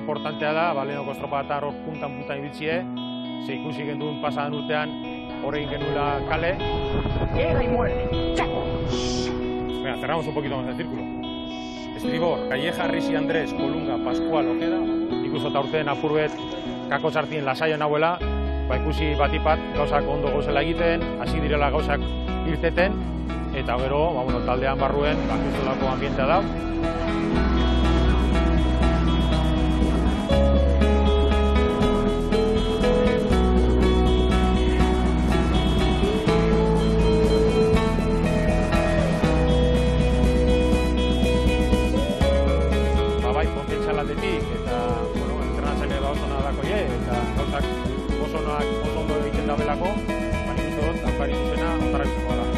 importantea da, lehenoko estropa bat hor puntan ibiltzie, ze ikusi genduen pasadan urtean, horrein genuela kale. Guerra y muerte. ¡Chaco! Venga, cerramos un poquito más el círculo. Estribor, Calleja, Risi, Andrés, Kolunga, Pascual, Ojeda. Ikuso eta urtean apurbet kako sartien lasaio nahuela, ikusi batipat gauzak ondo gozela egiten, hasi direla gauzak irteten, eta gero, taldean barruen, kristolako ambientea da. Eta, entrenatzaile oso nadakoie, eta gauzak oso ondo egiten dabelako, nik uste dut, alpari zuzena, ondarra biziko gara.